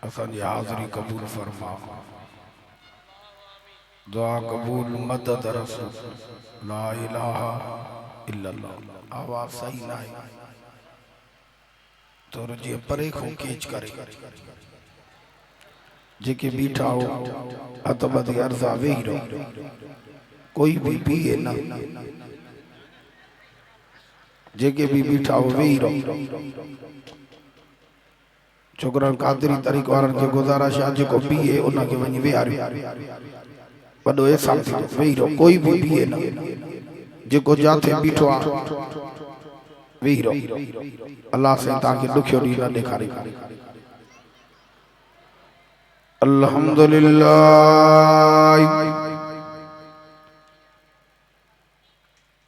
असांजी हाज़री कबूल फरमा, दुआ कबूल मदद रसूल ला इलाहा इल्लल्लाह। आवाज़ सही ना है तो जी परे को केच करे जेके बीठा हो अतबदी अर्जा वेही रहो, कोई भी पिए ना, जेके भी बीठा हो वेही रहो। छोकरन कादरी तरीक़ वारन के गुजारिश आहे जेको पिए उन के वनी वेहारियो, वडो एहसान थी वेही रहो, कोई भी पिए ना, जेको जाते बीठो आ वेही रहो। अल्लाह से ताके दुखियो डी न ॾेखारे। अल्हम्दुलिल्लाह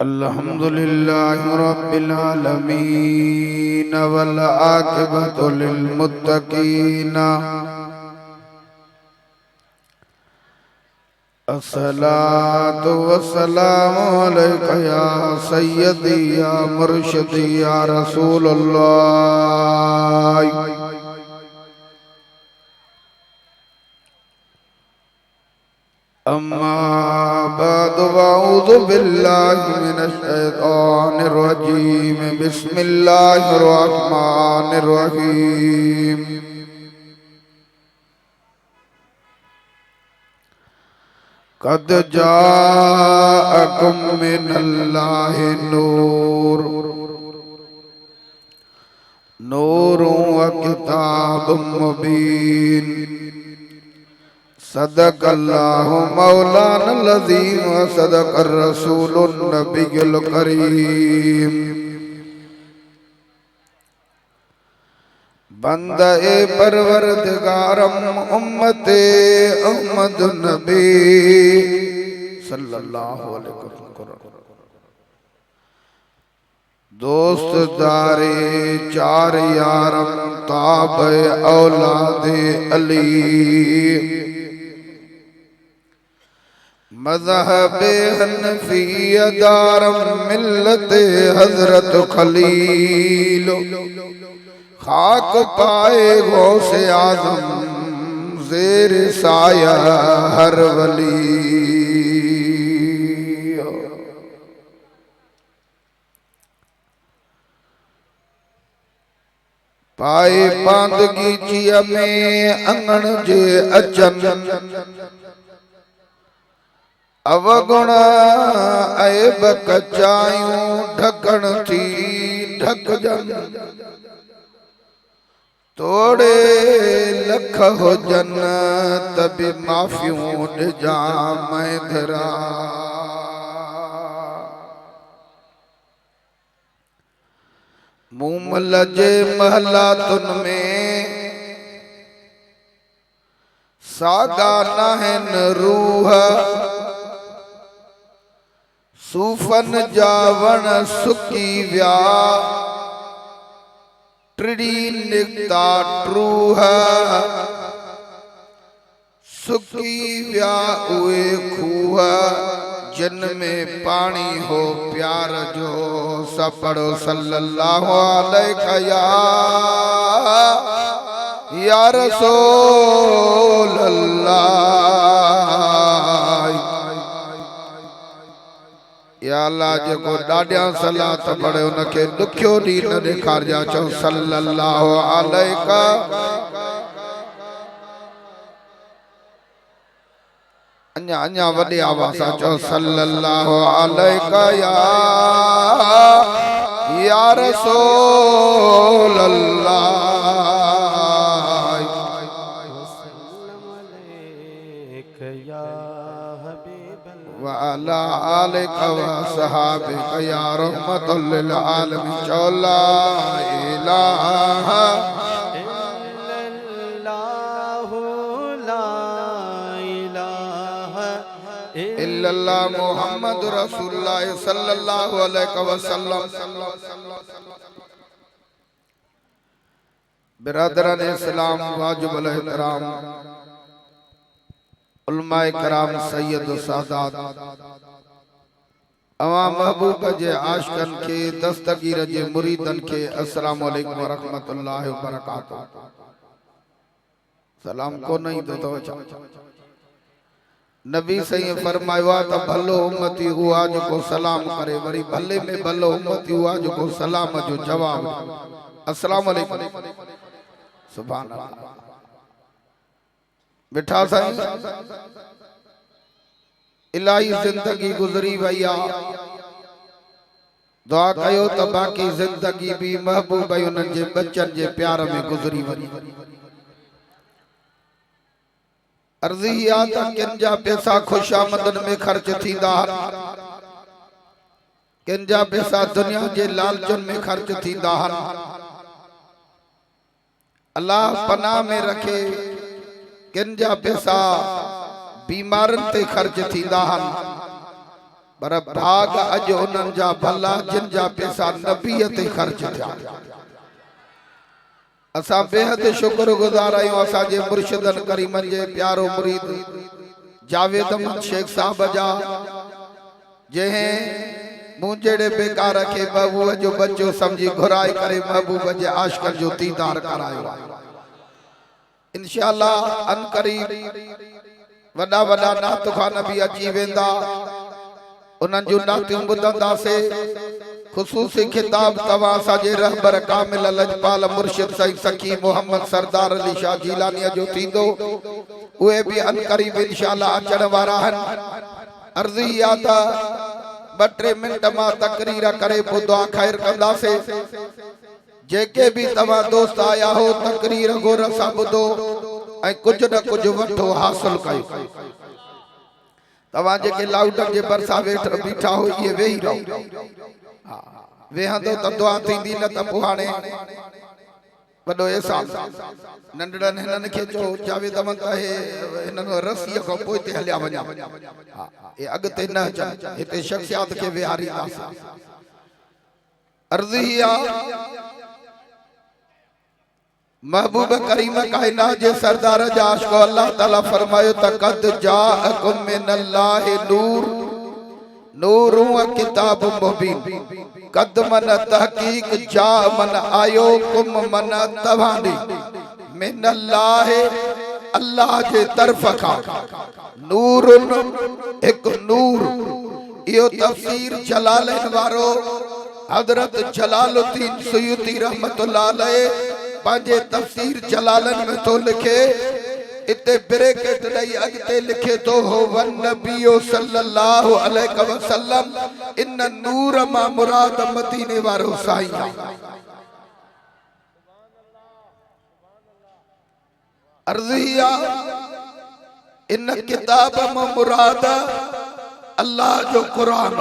अल्हम्दुलिल्लाह रब्बिल आलमीन वल आक़िबतु लिल मुत्तक़ीन। अस्सलातु वस्सलामु अलैका या सय्यदी या मुर्शिदी या रसूलल्लाह। अम्मा बाद अऊज़ु बिल्लाहि मिनश शैतानिर रजीम। बिस्मिल्लाहिर रहमानिर रहीम। कद जाअकुम मिनल्लाहि नूर नूरुन व किताबुम मुबीन। सदक़ल्लाहु मौलानल अज़ीम व सदक़र रसूलुन नबियुल करीम। बंदे परवरदिगारम उम्मते अहमद नबी सल्लल्लाहु अलैहि वसल्लम। दोस्त दारे चार यारम ताबे औलादे अली। मज़हबे हनफिया दारम मिल्लते हज़रत खलील। खाक पाए गौसे आज़म ज़ेर साया हर वली। पाए पांदगी जिया में अंगण जे अचन। अवगुण ऐब कचायूं ढकण थी ढकजन। तोड़े लख हो जन तभी माफियूं ॾिजा मैधरा। मूमल जे महलातुन में सागा नाहन रूह। सूफन जा वण सुकी विया टिड़ी निकता ट्रूह। सुकी विया उए खूह जिन में पानी हो प्यार जो। सपड़ो सल्लल्लाहु अलैहि या रसूल अल्लाह। या अल्लाह जेको ॾाढिया सलात पढ़े उनके दुखियो ॾींहुं न ॾेखारिजा। चओ सल्लल्लाहु अलैका। अञा अञा वॾे आवाज़ सां चओ सल्लल्लाहु अलैका या रसूल अल्लाह। व अला आलिका व सहाबिका या रहमतुल लिल आलमीन। चौ ला इलाहा इल्लल्लाह मुहम्मद रसूलुल्लाह सल्लल्लाहु अलैहि वसल्लम। बिरादरान इस्लाम वाजिबुल एहतराम उलमाए कराम सैयद सादात अवा महबूब जे आशिकन के दस्तगीर जे मुरीदन के अस्सलाम वालेकुम व रहमतुल्लाहि व बरकातहू। सलाम को नहीं तो नबी सही फरमायो त भलो उम्मती हुआ जो सलाम करे, वरी भले में भलो उम्मती हुआ जो सलाम जो जवाब अस्सलाम वालेकुम सुभान अल्लाह। बिठा साईं इलाही जिंदगी गुजरी वई आ, दुआ कयो त बाकी जिंदगी भी महबूब उन्हनि जे बच्चन जे प्यार में गुजरी वई। अर्जी आ त किन जा पैसा खुशामदन में खर्च थींदा, किन जा पैसा दुनिया जे लालचन में खर्च थींदा। अल्लाह पनाह में रखे किन जा पैसा बीमारन ते खर्च थींदा, पर भाग अज उन्हनि जा भला जिन जा पैसा नबीअ ते खर्च थिया। असा बेहद शुक्रगुजार आहियूं असांजे मुर्शिदन करीमन जे प्यारो मुरीद जावेद अहमद शेख साहब जा, जंहिं मूं जहिड़े बेकार खे महबूब जो बच्चो समझी घुराए करे महबूब जे आशिकन जो दीदार करायो। इंशाअल्लाह अन करीब वॾा वॾा नात खान भी अची वेंदा, उन्हनि जूं नातियूं ॿुधंदासीं। खुसूसी खिताब तवा साजे रहबर कामिल लजपाल मुर्शिद सईद सखी मोहम्मद सरदार अली शाह जीलानी जो थींदो, उहे भी अन करीब इंशाअल्लाह अचण वारा आहिनि। अर्जी आ त 2-3 मिनट मां तकरीर करे पोइ दुआ ख़ैर कंदासीं। जेके भी तवा दोस्त आया हो तकरीर गोर सां ॿुधो ऐं कुझु न कुझु वठो हासिल कयो। तवा जेके लाउड जे भरसा वेठ बीठा हो ये वेही रहो, वेहंदो त दुआ थींदी, न त पोइ हाणे वॾो एहसास नंढड़नि हिननि खे चओ जावेद अहमद हे हिननि रसीअ खां पोइ ते हलिया वञा, हे अॻिते न अचनि, हिते शख्सियात खे विहारींदासीं। अर्ज़ी आ महबूब करीम कायनात जे सरदार जा आशिक़ अल्लाह ताला फरमायो त कद जाअकुम मिनल्लाहि नूर नूर व किताब मुबीन, कद मन तहकीक जा मन आयो कुम मन तवानी मिनल्लाहि अल्लाह जे तरफ खां नूरुन एक नूर। इहो तफसीर जलालैन वारो हजरत जलालुद्दीन सुयूती रहमतुल्लाह अलैह पांजे तफसीर जलालन में तो लिखे, इते ब्रैकेट ॾेई अॻिते लिखे तो हो वन नबियो सल्लल्लाहु अलैहि वसल्लम इन नूर मां मुराद मदीने वारो साईं। अर्ज़िया इन किताब मां मुराद अल्लाह जो कुरान।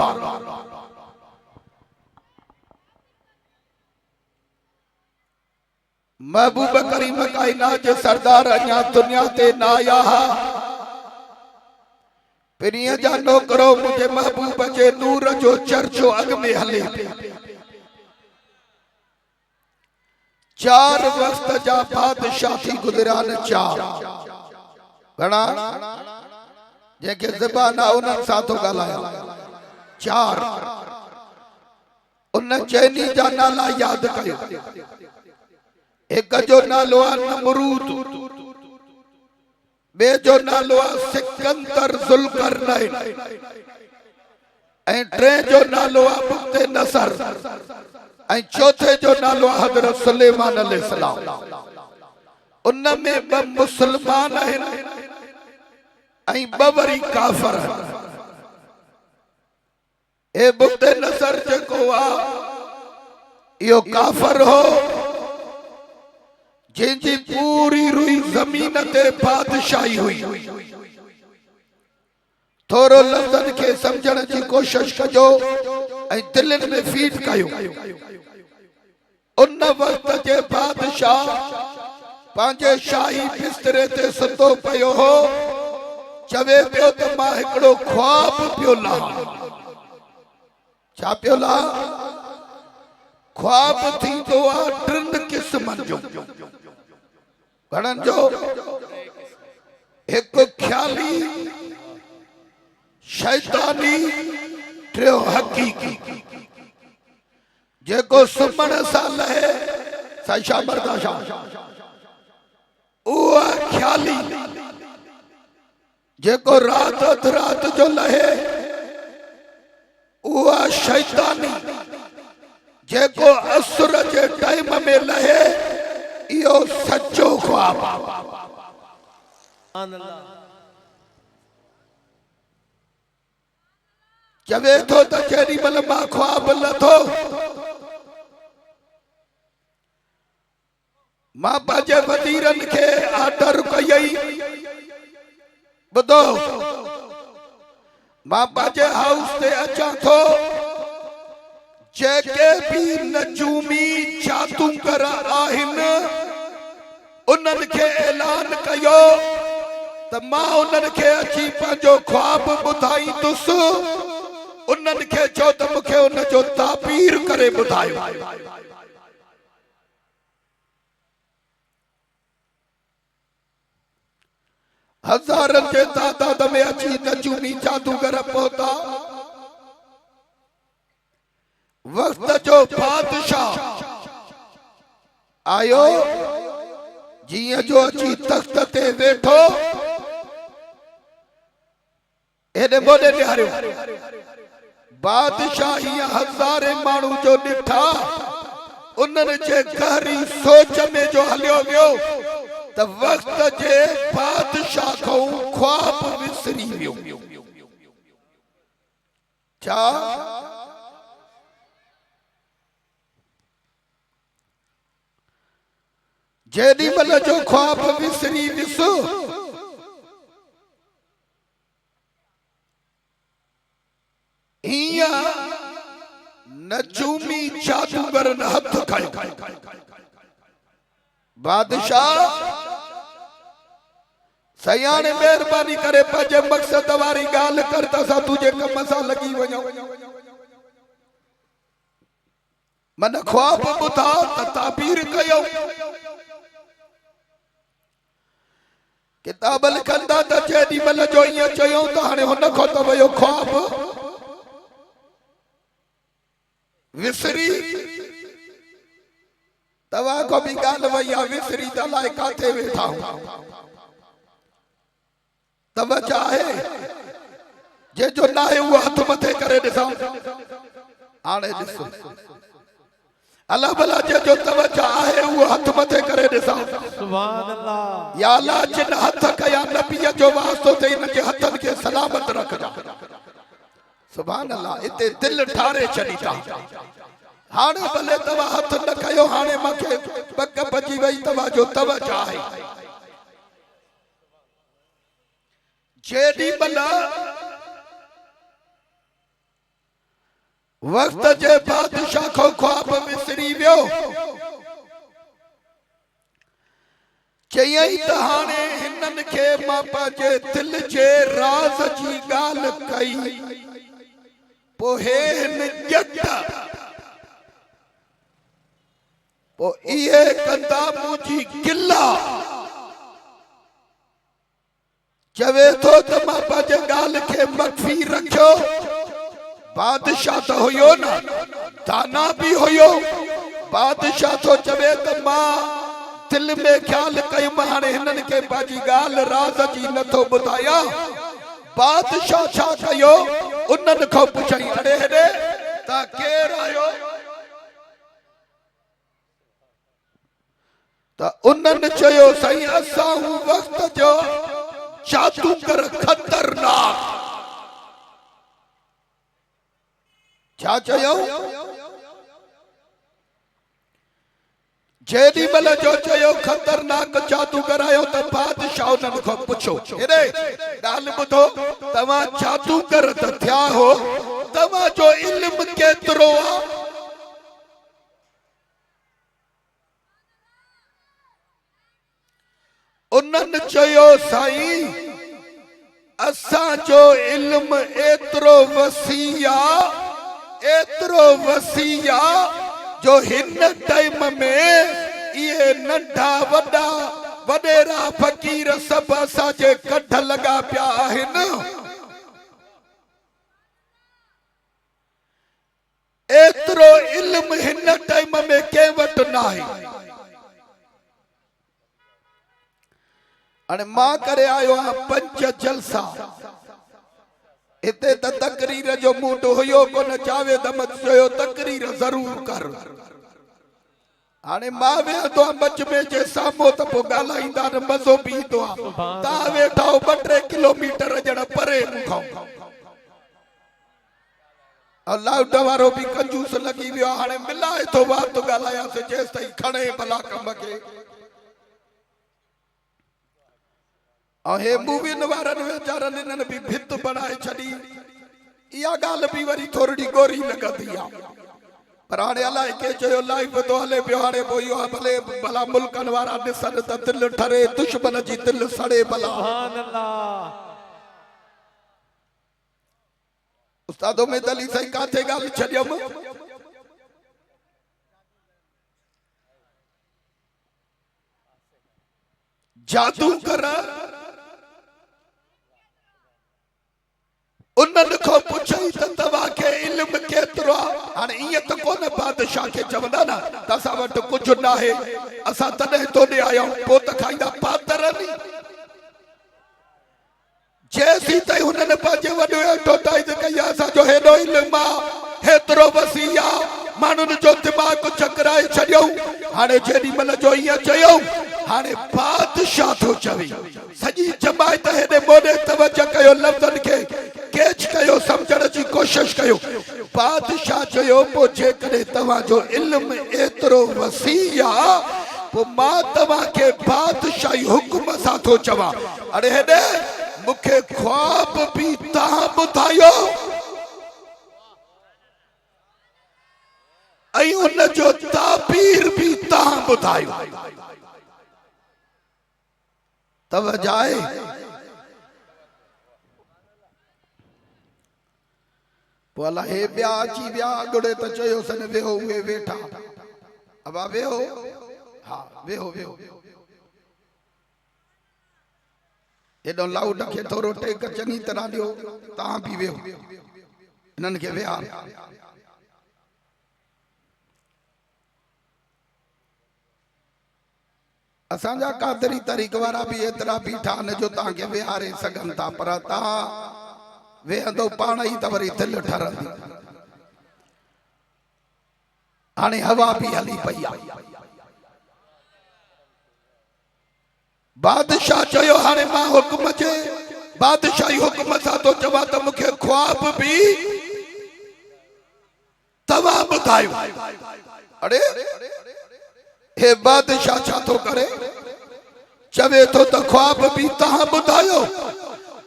महबूब करीम कायनात जे सरदार अञा दुनिया ते न आया, पिरीअ जा नौकरो मुझे महबूब जे नूर जो चर्चो अॻ में हले। 4 वक्त जा बादशाह थी गुज़रिया न, 4 घणा जेके ज़बान उन्हनि सां थो ॻाल्हायां 4। उन चैनी जा नाला याद कयो। एक जो नालो आहे नमरूद, बे जो नालो आहे सिकंदर ज़ुल्करनैन, ऐं 3 जो नालो आहे बुख्ते नसर, ऐं 4थे जो नालो आहे हज़रत सुलेमान अलैहिस्सलाम। उन में 2 मुसलमान आहिनि ऐं 2 वरी काफ़िर। ए बुख्ते नसर जेको आहे इहो काफ़िर हो, जिनकी पूरी रुई जमीन ते बादशाही हुई। थोरो लफ्ज़न के समझण की कोशिश कजो ऐं दिलनि में फीट कयो। उन वक्त जे बादशाह पांजे शाही बिस्तरे ते सुतो पियो हो, चवे पियो त मां हिकिड़ो ख्वाब पियो लां। छा पियो लां? ख्वाब थींदो आहे 3 क़िस्मनि जो। घणनि जो? एक ख्याली, शैतानी, 3 हकीकी। जेको सुमण सां लहे साईं शाह बरदाशा, उहा ख्याली जेको रात अध रात जो लहे उहा शैतानी जेको असुर जे टाइम में लहे इहो सच्चो ख्वाब चवे थो त जेॾी महिल मां ख्वाब लथो मां पंहिंजे वज़ीरनि खे ऑर्डर कयई ॿुधो मां पंहिंजे हाउस ते अचां थो जेके भी नजूमी जादूगर आहिनि उन्हनि खे ऐलान कयो त मां उन्हनि खे अची पंहिंजो ख्वाब ॿुधाईंदुसि उन्हनि खे चओ त मूंखे उन जो ताबीर करे ॿुधायो हज़ारनि जे तादाद में अची नजूमी जादूगर पहुता वक्त जो बादशाह आयो जिया जो अची तख्त ते वेठो एने मोने निहारियो बादशाह हीअं हज़ारे माण्हू जो ॾिठा उन्हनि जे गहरी सोच में जो हलियो वियो त वक्त जे बादशाह को ख्वाब विसरी वियो छा जेॾी महिल जो ख्वाब विसरी वियुसि हीअं नजूमी जादूगरनि हथ खयो बादशाह सयाने मेहरबानी करे पंहिंजे मक़सद वारी ॻाल्हि कर त असां तुंहिंजे कम सां लॻी वञूं मन ख्वाब ॿुधा त ताबीर कयो किताब लिखंदा त जेॾी महिल जो ईअं चयूं त हाणे हुन खां त वियो ख्वाब विसरी तव्हां को भी ॻाल्हि वई आहे विसरी त अलाए काथे वेठा तवजो आहे जंहिंजो न आहे उहो हथ मथे करे ॾिसां हाणे ॾिसो अल्लाह भला जो तवज्जो आहे वो हथ मथे करे ॾिसां सुभान अल्लाह या अल्लाह जिन हथ कया नबी जो वास्तो थे इन के हथन के सलामत रखना सुभान अल्लाह इते दिल ठारे छड़ी था हाणे भले तवा हथ न कयो हाणे मके पक बची वई तवा जो तवज्जो आहे जेडी भला वक्त जे बादशाह को ख्वाब विसरी वियो चयई त हाणे हिनन के मां पंहिंजे दिल जे राज जी ॻाल्हि कई पोइ हिन ॼट पोइ इहे कंदा मुंहिंजी गिला चवे थो त मां पंहिंजे ॻाल्हि खे मख्फी रखियो बादशाह तो होयो ना दाना भी होयो बादशाह तो चवे त मां दिल में ख्याल कई हाणे हिनन के पाजी गाल राज जी नथो बुधाया बादशाह छा कयो उन्हनि को पुछई अरे हेडे ता केर आयो त उन्हनि चयो सही असां हू वक्त जो जादूगर खतरनाक क्या चयो जेडी मल जो चयो खतरनाक जादूगर आयो त बादशाह उन्हनि को पुछो हेरे ॻाल्हि ॿुधो तव्हां जादूगर त थिया हो तव्हां जो इल्म केतिरो आहे उन्हनि चयो साईं असां जो इल्म एतिरो वसी आहे एतरो वसिया जो हिन टाइम में ये नंढा वडा वडेरा फकीर सब असांजे कढ लगा पिया आहिनि एतरो इल्म हिन टाइम में के वट नाही अने मां करे आयो आ 5 जलसा इते त तकरीर जो मूड हुयो कोन जावेद अहमद चयो तकरीर जरूर कर हाने मां वे तो मच में जे सामो त पो गालाईंदा न मजो भी तो ता वेठा 2-3 किलोमीटर जण परे मुखो अल्लाह दवारो भी कंजूस लगी वियो हाने मिलाए तो बात गालाया से जेस तई खणे भला कम के और हे मूविन वारन वेचारन इनन भी भित बनाए छडी या गाल भी वरी थोड़ी गोरी लगदी आ पर हाने अलाए के चयो लाइफ तो हले पियो हाने बोयो भले भला मुल्कन वारा दिसन त दिल ठरे दुश्मन जी दिल सड़े भला सुभान अल्लाह उस्ताद उम्मीद अली सही काथे गाल छडियम जादू कर उन्हनि को पुछई त तव्हां खे इल्म केतिरो आहे हाणे ईअं त कोन बादशाह खे चवंदा न त असां वटि कुझु न आहे असां तॾहिं तोॾे आया आहियूं पोइ त खाईंदा पातर नी जेसीं ताईं हुननि पंहिंजे वॾो एडवर्टाइज़ कई आहे असांजो हेॾो इल्म आहे हेतिरो वसी आहे माण्हुनि जो दिमाग़ चकराए छॾियऊं हाणे जेॾी महिल जो ईअं चयऊं हाणे बादशाह थो चवे सॼी जमायत हेॾे मोॾे तवजह कयो लफ़्ज़नि खे कैच कयो सम्झण जी कोशिश कयो बादशाह चयो पोइ जेकॾहिं तव्हांजो इल्म एतिरो वसी आहे पोइ मां तव्हांखे बादशाही हुकुम सां थो चवां अरे हेॾे मूंखे ख्वाब बि तव्हां ॿुधायो ऐं उन जो ताबीर भी तव्हां ॿुधायो तवजह आहे पोइ अलाह हे ॿिया अची विया अॻिड़े त चयोसि वेहो उहे वेठा अब वेहो हा वेहो वेहो एॾो लाउड खे थोरो टेक चङी तरह ॾियो तव्हां बि वेहो हिननि खे वेहा असांजा कादरी तरीक़ वारा भी एतिरा बीठा आहिनि जो तव्हांखे विहारे सघनि था पर तव्हां वेहंदो पाण ई त वरी दिलि ठरंदी हाणे हवा भी हली पई आहे बादशाह चयो हाणे मां हुकुम जे बादशाही हुकुम सां थो चवां त मूंखे ख्वाब भी तव्हां ॿुधायो अरे हे बादशाह छा थो करे चवे तो त ख्वाब भी तव्हां ॿुधायो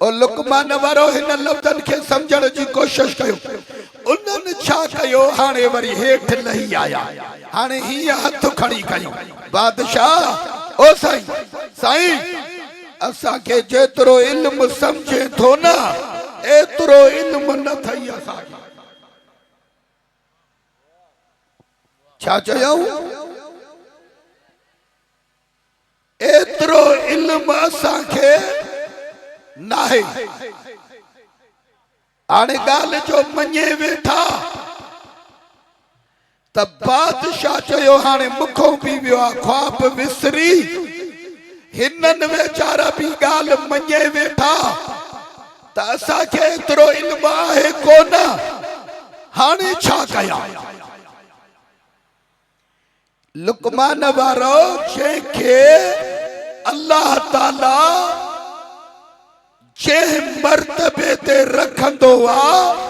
और लुकमान वारो हिन लफ़्ज़नि खे सम्झण जी कोशिश कयो उन्हनि छा कयो हाणे वरी हेठि लही आया हाणे हीअं हथ खणी कयूं बादशाह ओ साईं साईं असांखे जेतिरो इल्म सम्झे थो न एतिरो इल्म न अथई असांखे छा चयऊं एतिरो इल्म असांखे नाहे हाणे ॻाल्हि जो मञे वेठा त बादशाह चयो हाणे मुखो भी वियो आहे ख्वाब विसरी हिननि वेचारा भी ॻाल्हि मञे वेठा त असांखे एतिरो इल्म आहे कोन हाणे छा कयां लुकमान वारो जंहिंखे अल्लाह ताला जंहिं मर्तबे ते रखंदो आहे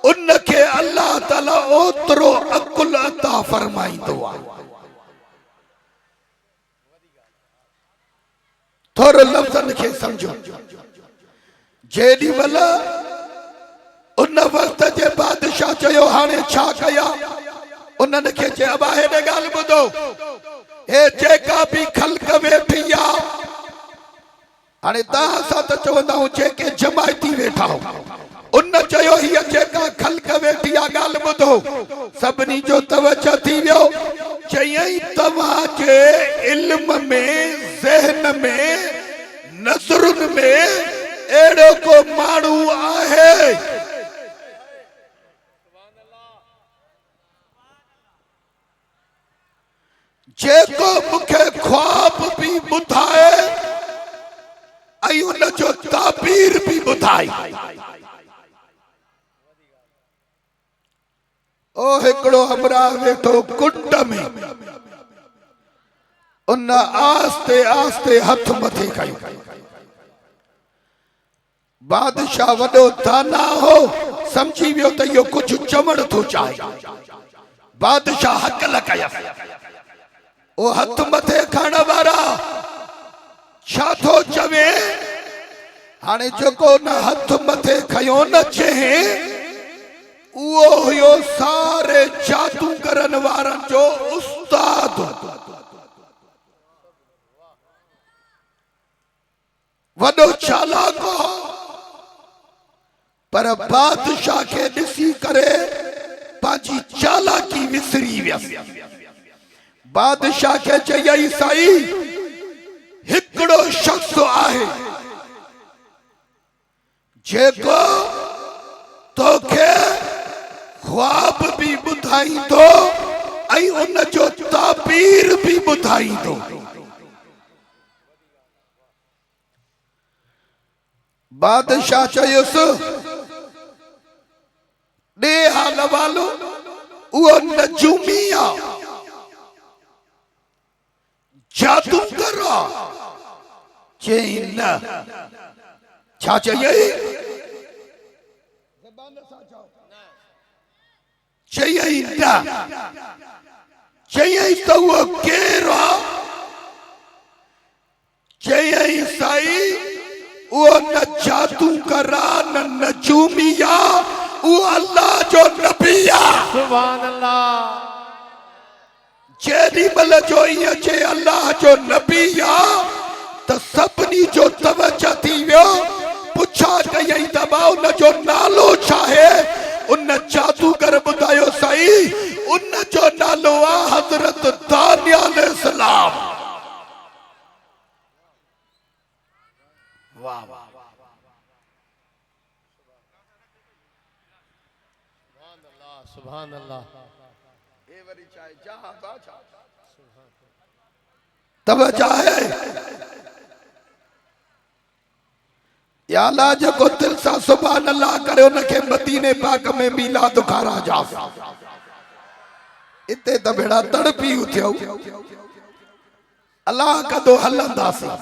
उनखे अल्लाह ताला ओतिरो अकुल अता फरमाईंदो आहे थोरो लफ़्ज़नि खे सम्झो जेॾी महिल उन वक़्त जे बादशाह चयो हाणे छा कयां उन्हनि खे चयो अबा हेॾे ॻाल्हि ॿुधो हे जेका भी ख़ल्क़ वेठी आहे हाणे तव्हां सां त चवंदा आहियूं जेके जमायती वेठा हो उन चयो हीअ जेका ख़ल्क़ वेठी आहे ॻाल्हि ॿुधो सभिनी जो तवजह थी वियो चयई तव्हांजे इल्म में ज़हन में नज़रुनि में अहिड़ो को माण्हू आहे जेको मूंखे ख्वाब भी ॿुधाए ऐं उन जो ताबीर भी ॿुधाई। ओ हिकिड़ो हमरा वेठो कुंड में, उन आस्ते आस्ते हथ मथे कयो। बादशाह वॾो दाना हो, समझी वियो त इहो कुछ चवण थो चाहे। बादशाह हकल कयसि, ओ हथ मथे खण वारा छा थो चवे? हाणे जेको न हथ मथे खयो न चए, उहो हुयो सारे जादूगरनि वारनि जो उस्ताद। वॾो चालाक हो, पर बादशाह खे ॾिसी करे पंहिंजी चालाकी विसरी वियसि। बादशाह खे चयई, साईं हिकिड़ो शख्स आहे जेको तोखे ख्वाब भी ॿुधाईंदो ऐं उन जो ताबीर भी ॿुधाईंदो। बादशाह चयुसि, ॾे हाल वालो, उहो नजूमी आहे, जादूगर आहे। चई न, छा चयई? चयई न, चयई त उहो केरु आहे? चयई साईं उहो न जादूगर आहे, न नजूमी आहे, उहो अल्लाह जो नबी आहे। सुभान अल्लाह। जेॾी महिल जो ईअं चए अल्लाह जो नबी आहे त सभिनी जो तवजो थी वियो। पुछा कयई त भाउ उन जो नालो छा आहे? उन जादूगर ॿुधायो, साईं उन जो नालो आहे हज़रत दानिया अलैहिस्सलाम। वाह वाह, सुभान अल्लाह। ए वरी चाहे जहां बाचा तवज्जो है या अल्लाह जेको दिल सां सुभान अल्लाह करे उनखे मदीने पाक में मिलाद खारा जा। इते त बेड़ा तड़पी उथियो, अल्लाह कदो हलंदासीं।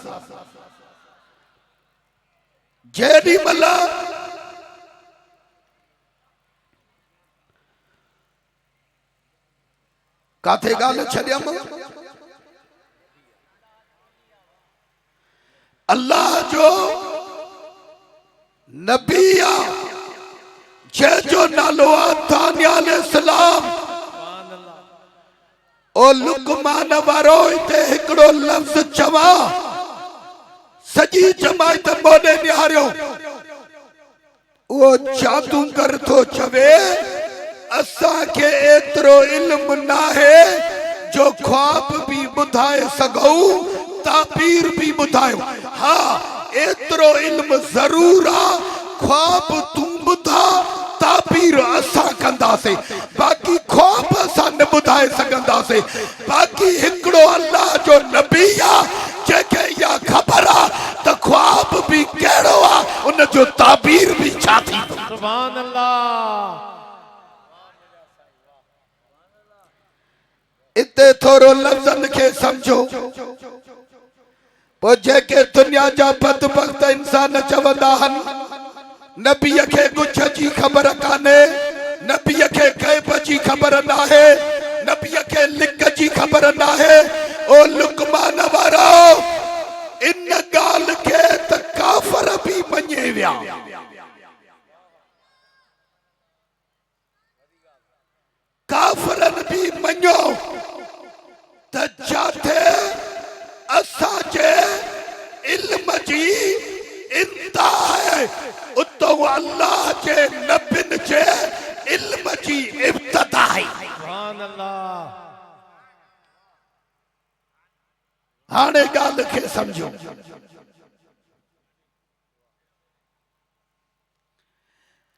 जेॾी महिल काथे ॻाल्हि छॾियमि? अल्लाह जो नबी आहे जंहिंजो नालो आहे दानिया अलैहिस्सलाम। ओ लुकमान वारो हिते हिकिड़ो लफ़्ज़ चवा, सॼी जमात मोॾे निहारियो। उहो जादूगर थो चवे असांखे एतिरो इल्म नाहे जो ख्वाब भी ॿुधाए सघूं, ताबीर भी ॿुधायो। हाँ एतिरो इल्म ज़रूर आहे, ख्वाब तूं ॿुधा, ताबीर असां कंदासीं, बाक़ी ख्वाब असां न ॿुधाए सघंदासीं। बाक़ी हिकिड़ो अल्लाह जो नबी आहे जंहिंखे इहा ख़बर आहे त ख्वाब भी कहिड़ो आहे, उन जो ताबीर भी छा थींदो। सुभान अल्लाह। इते थोरो लफ़्ज़नि खे समझो। पोइ जेके दुनिया जा बदबख्त इंसान चवंदा आहिनि नबीअ खे कुछ जी ख़बर कान्हे, नबीअ खे गैब जी ख़बर नाहे, नबीअ खे लिक जी ख़बर नाहे। ओ लुकमान वारो इन ॻाल्हि खे त काफ़र भी मञे विया। काफ़रनि भी मञो त जाते असांजे इल्म जी इंतहा है, उतो अल्लाह के नबिन के इल्म जी इब्तिदा है। सुभान अल्लाह। हाणे ॻाल्हि खे समझो।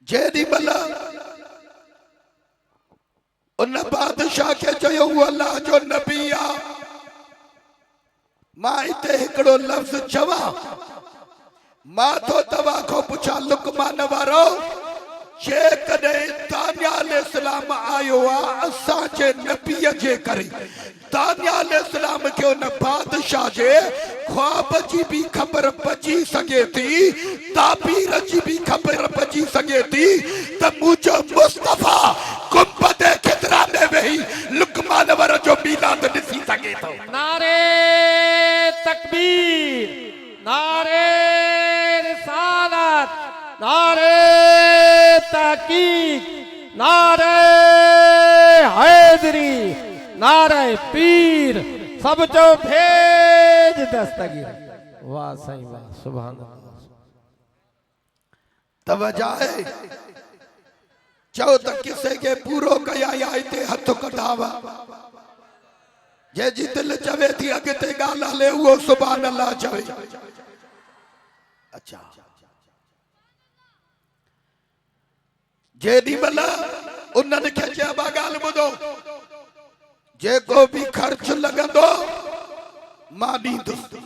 जेॾी महिल उन बादशाह के चयो वो अल्लाह जो नबी आ, मां इते हिकिड़ो लफ़्ज़ चवा, मां तो तवा को पुछा लुकमान वारो जे कदे तान्या अलैहिस्सलाम आयो असा जे नबी जे करे तान्या अलैहिस्सलाम के न बादशाह जे ख्वाब जी भी खबर पची सके थी ताबीर जी भी खबर पची सके थी त मुझो मुस्तफा गुंबद खिदरा में वही लुकमान वारो जो मिलाद दिसी सके तो। नारे तकबीर, नारे रिसालत, नारे तहकीक, नारे हैदरी, नारे पीर, सब जो भेज दस्तगीर। वाह सही वाह, सुभान अल्लाह। तवज्जो है चो त किसे के पूरो कया या इते हथ कढावा जे जी दिल चवे थी अगते गाल हले वो सुभान अल्लाह चवे। अच्छा जेडी बला उन्हनि खे चइबा ॻाल्हि ॿुधो जेको भी खर्च लगंदो मां ॾींदुसि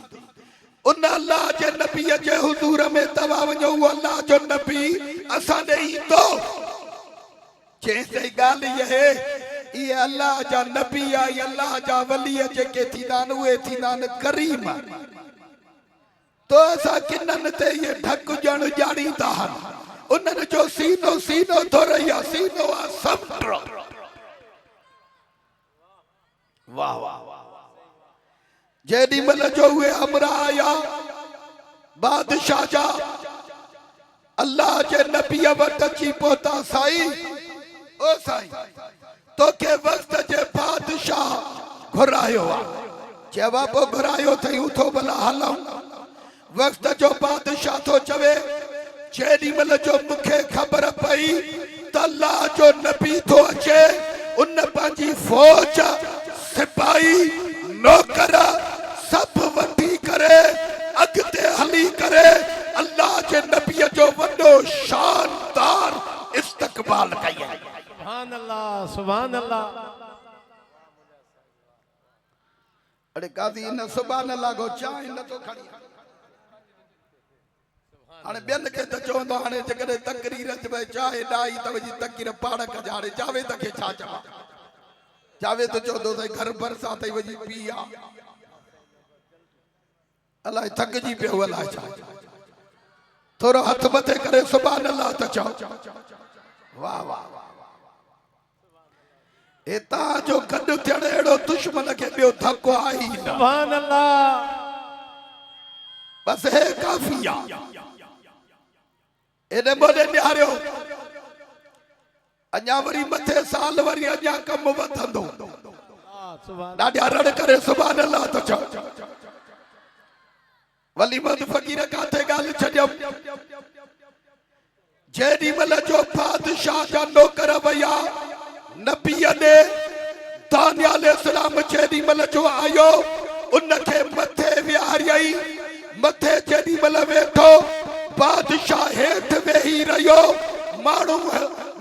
उन अल्लाह जे नबी जे हुजूर में तवा वञो वो अल्लाह जो नबी असां ॾे ईंदो चइसई ॻाल्हि इहा है ये अल्लाह जा नबी आ ये अल्लाह जा वली जेके थींदा आहिनि उहे थींदा आहिनि करीम तो असां किननि ते ये ढक ॼण ॼाणींदा आहिनि उन्हनि जो सीनो सीनो थो रही आहे सीनो आहे समुंड। वाह वाह जेॾी महिल जो उहे हमरा आया बादशाह जा अल्लाह जे नबीअ वटि अची पहुता साईं ओ साईं तोखे वक़्त जे बादशाह घुरायो आहे चइबा पोइ घुरायो अथई उथो भला हलूं वक़्त जो बादशाह थो चवे जेॾी महिल जो मूंखे ख़बर पई त अल्लाह जो नबी थो अचे उन पंहिंजी फौज सिपाही नौकर सब वठी करे अॻिते हली करे अल्लाह जे नबीअ जो वॾो शानदार इस्तक़बाल कई। सुभान अल्लाह, सुभान अल्लाह। अरे कादी न सुभान अल्लाह को चाहे न तो खड़ी हाणे ॿियनि खे त चवंदो हाणे जेकॾहिं तकरीर अच भई चाहे ॾाई त वञी तकरीर पाण कजे हाणे जावेद खे छा चवां जावेद चवंदो त घर भरिसां ताईं वञी पी आ अलाए थकिजी पियो अलाए छा थोरो हथ मथे करे सुभान अल्लाह त चओ। वाह वाह हितां जो गॾु थियणु अहिड़ो दुश्मन खे ॿियो धको आहे ई न। सुभान अल्लाह। बस हे काफ़ी आहे एॾे मोॾे निहारियो अञा वरी मथे साल वरी अञा कमु वधंदो ॾाढा रड़ करे सुभान अल्लाह त चओ। वलीमत फ़कीर काथे ॻाल्हि छॾियमि जेॾी महिल जो बादशाह जा नौकर वया नबीअ ॾे दानिया अलैहिस्सलाम जेॾी महिल जो आयो उनखे मथे विहारियई मथे जेॾी महिल वेठो बादशाह हेठि वेही रहियो माण्हू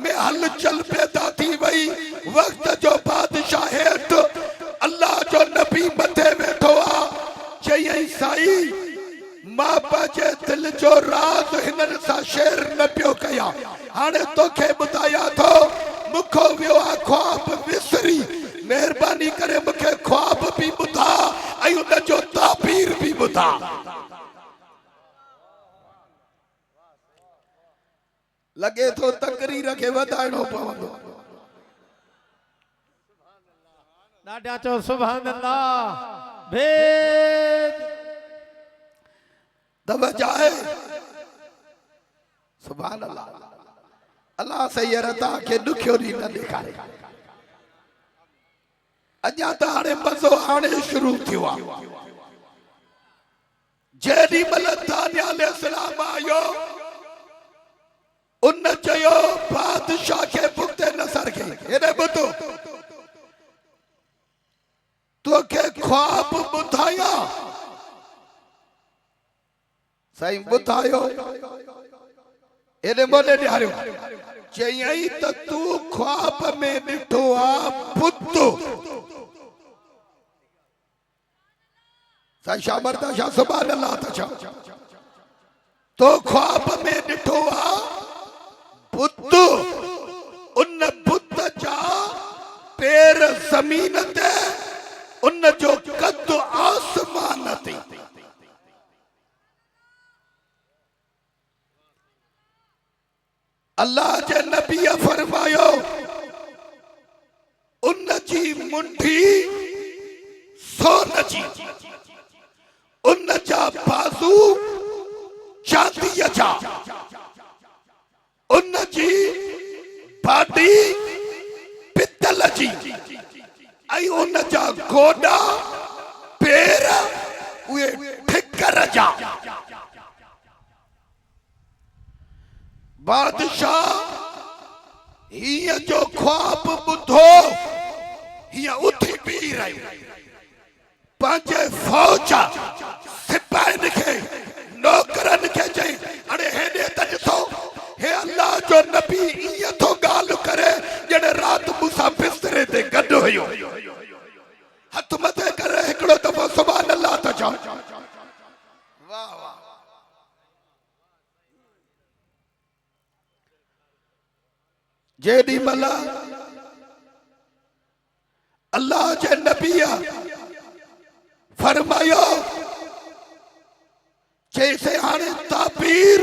में हलचल पैदा थी वई वक़्त जो बादशाह हेठि अल्लाह जो नबी मथे वेठो आहे चयई साईं मां पंहिंजे दिल जो राज़ हिननि सां शेयर न पियो कयां हाणे तोखे ॿुधायां थो मूंखो वियो आहे ख्वाब विसरी महिरबानी करे मूंखे ख्वाब बि ॿुधा ऐं उन जो ताबीर बि ॿुधा। लगे तो तकरीर के वधाइणो पवंदो ॾाढा चओ सुभान अल्लाह भेद तवज्जो है सुभान अल्लाह अल्लाह सैयरता के दुखियो दी न ॾेखारे अञा त हाणे मज़ो हाणे शुरू थियो आहे जेॾी महिल दानिया अलैहिस्सलाम आयो उन चयो बादशाह के पुख्ते नसर के हेॾे ॿुधो तोखे ख्वाब ॿुधाया साईं ॿुधायो हेॾे मोॾे ॾियारियो चयई त तूं ख्वाब में ॾिठो आहे पुत साईं शाह मर्दा शाह सुभान अल्लाह त चओ तो ख्वाब में ॾिठो आ बुत, उन बुत जा पैर ज़मीन ते, उन जो कद आसमान ते। अल्लाह जे नबी फरमायो उन जी मुंडी सोन जी, उन जा बाज़ू चांदी जा, उन जी बाडी पितल जी, ऐं उन जा गोडा पैर उहे ठिकर जा। बादशाह हिय जो ख्वाब बुधो, हिय उठी पी रही पंहिंजे फौज सिपाहिन के नौकरन के चई, अरे हेॾे त ॾिसो, हे अल्लाह जो नबी ईअं थो ॻाल्हि करे ॼण राति मूंसां बिस्तरे ते गॾु हुयो। हथ मथे करे हिकिड़ो दफ़ो सुभान अल्लाह त चओ। वाह वाह। जेॾी महिल अल्लाह जे नबीअ फरमायो चइसे हाणे ताबीर,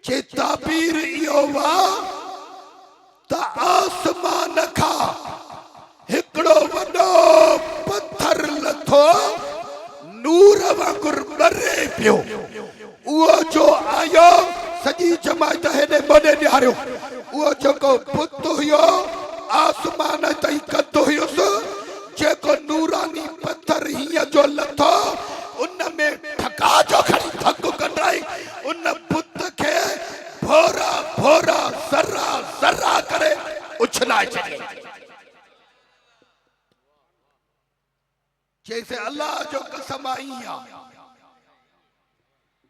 जे ताबीर इहो वा त आसमान खां हिकिड़ो वॾो पत्थर लथो नूर वांगुर ॿरे पियो। उहो जो आयो सॼी जमात हेॾे मोॾे ॾियारियो। उहो जेको पुत हुयो आसमान ताईं कद हुयुसि, जेको नूरानी पत्थर हीअं जो लथो उन में ठका जो खणी धक कढाई उन पुत खे भोरा भोरा ज़रा ज़रा करे उछलाए छॾियो। जैसे अल्लाह जो कसम आई आहे,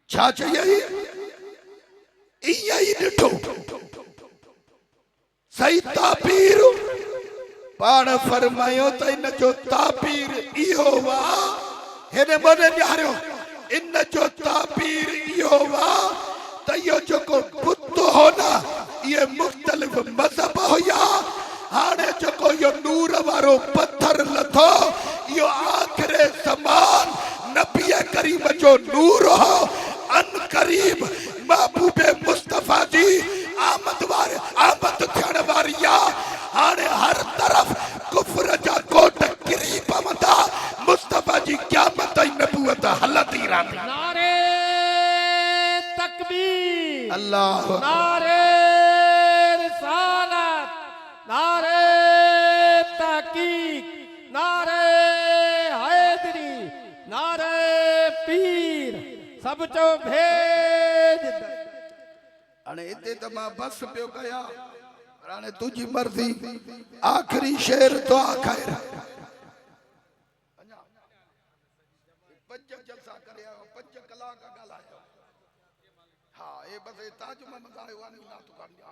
छा चयई ईअं ई ॾिठो सही ताबीर। पाण फरमायो त इन जो ताबीर इहो वा, हेॾे मोॾे ॾियारियो, इन जो ताबीर इहो वा त इहो जेको बुत हो न, इहे मुख़्तलिफ़ मज़हब हुया। हाणे जेको इहो नूर वारो पत्थर लथो, इहो आख़िरे ज़मान नबी करीम जो नूर हो। अन करीब महबूबे मुस्तफा जी आमद थियण वारी आहे। हाणे हर तरफ़ कुफ्र जा कोट किरी पवंदा, मुस्तफा जी क़यामत ऐं नबूवत हलंदी रहंदी। नारे तकबीर, अल्लाह, नारे रिसालत, नारे तहकीक, नारे हैदरी, नारे पीर, सब चो भेज। हाणे हिते त मां बस पियो कया, हाणे तुंहिंजी मर्ज़ी। आख़िरी शेर तो ख़ैर पंज जलसा करे आयो, 5 कलाक ॻाल्हायो। हा ए बस ताज मोहम्मद आयो आहे ना तो कर दिया,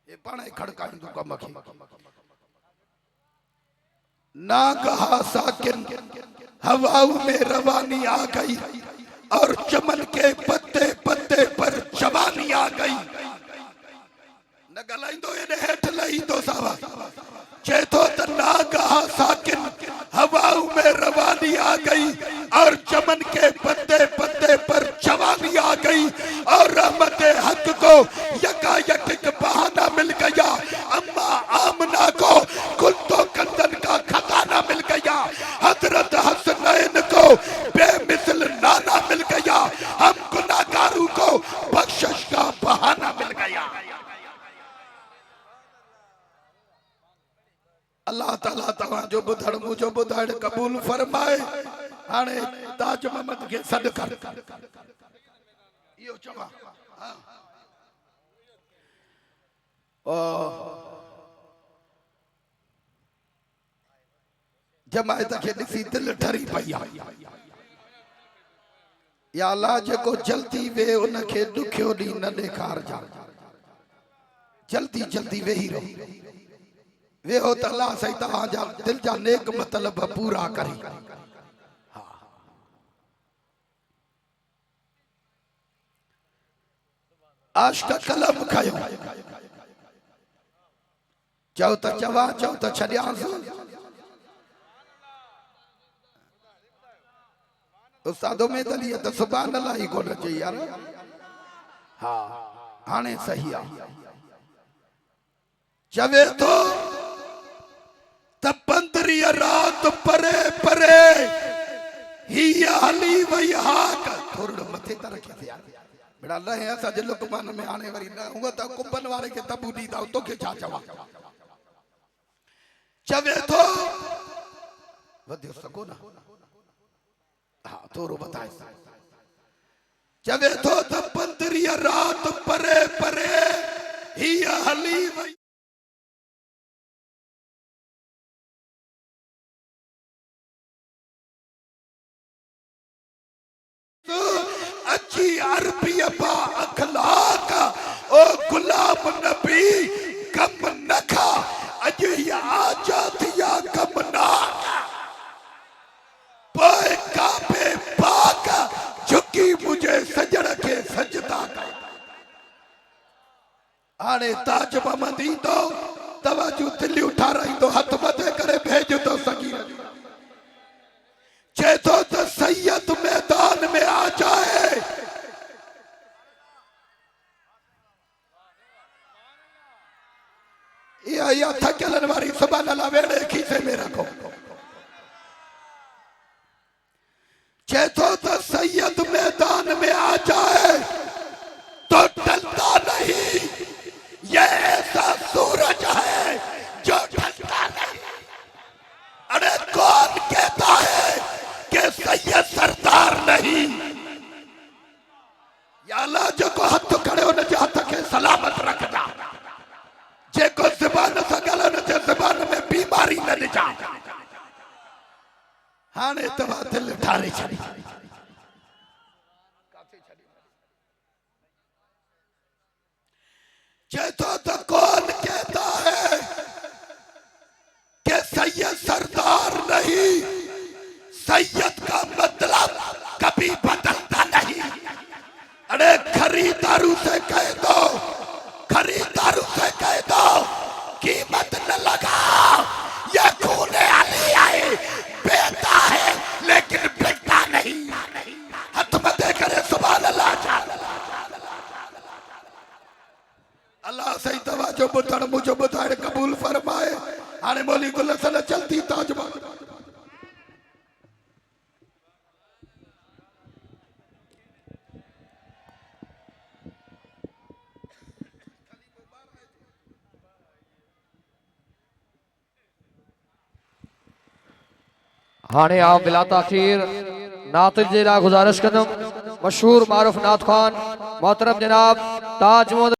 ए पाण ही खड़काईंदो कम खे। ना कहा साकिन हवाओं में रवानी आ गई, और चमन के पत्ते पत्ते पर जवानी आ गई। न गलाइंदो एने हेठ लहींदो सावा, चेतो त ना कहा साकिन हवाओं में रवानी आ गई, और चमन के पत्ते पत्ते पर जवानी आ गई। और रहमत हक को यकायक एक बहाना मिल गया, अम्मा आमना को कुल तो कंदन का खजाना मिल गया। हजरत हसनैन को बेमिसल नाना मिल गया, हम गुनाहगारों को बख्शिश का बहाना मिल गया। अल्लाह ताला तव्हां जो ॿुधण मुंहिंजो ॿुधण क़बूल फरमाए। हाणे ताज मोहम्मद खे सॾु कर। इहो चवां जमायत खे ॾिसी दिलि ठरी पई आहे। या अल्लाह जेको जल्दी वे उन खे ॾुखियो ॾींहुं न ॾेखारजां। जल्दी जल्दी वेही रहो, वेहो त अल्लाह सही तव्हांजा दिल जा नेक मतलब पूरा करे। आश का कलम खयो चओ त चवा चओ त छॾियांसि उस्ताद उमेद अली त सुभान अल्लाह ही कोन चई यार हा हाणे सही आहे चवे तो त 15 रात परे परे ही हली वई हाक थोरो मथे त रखे थे यार बेड़ा न है असा जे लुकमान में आने वरी न हुआ त कुंभन वाले के तबू दी ता तोखे छा चवा चवे तो वधियो सको ना हाँ थोरो बताए चवे तो त 15 रात परे परे ही हली वई अच्छी अरबी बा अखलाक ओ गुलाम नबी कम न खा अज या आजा थिया कम ना पाए काबे पाक झुकी मुझे सजण के सजदा कर हाणे ताज ममदी तो तवजो दिल्ली उठा रही तो हथ मथे करे भेज तो सगीर चेतो तो सैयद मैदान में आ जाए या थकेलन वाली सुभान अल्लाह वेड़े खीसे में रखो चेतो तो सैयद मैदान में आ जाए तो टलता नहीं ये ऐसा सूरज है जो ढलता नहीं अरे कौन कहता है के सैयद सरदार नहीं या अल्लाह जो को हाथ खड़े होने जे हाथ के सलामत रखदा जे को ज़बान से गलन जे ज़बान में बीमारी न जा हाने तवा दिल ठारे छड़ी चेतो तो कौन कहता है कि सैयद सरदार नहीं सैयद का मतलब कभी बदलता नहीं अरे खरीदारू से कह दो खरीदारू से कह दो कीमत न लगाओ ये खूने अली आए बेटा है लेकिन बिकता नहीं हाथ में दे करे सुभान अल्लाह अल्लाह सही तवज्जो बुधण मुझे बुधाए कबूल फरमाए हाणे मोली गुलसन चलती ताजमहल हाणे आप बिला ताखीर नात जे लाइ गुज़ारिश कंदुमि मशहूर मारूफ नात खान मोहतरम जनाब ताज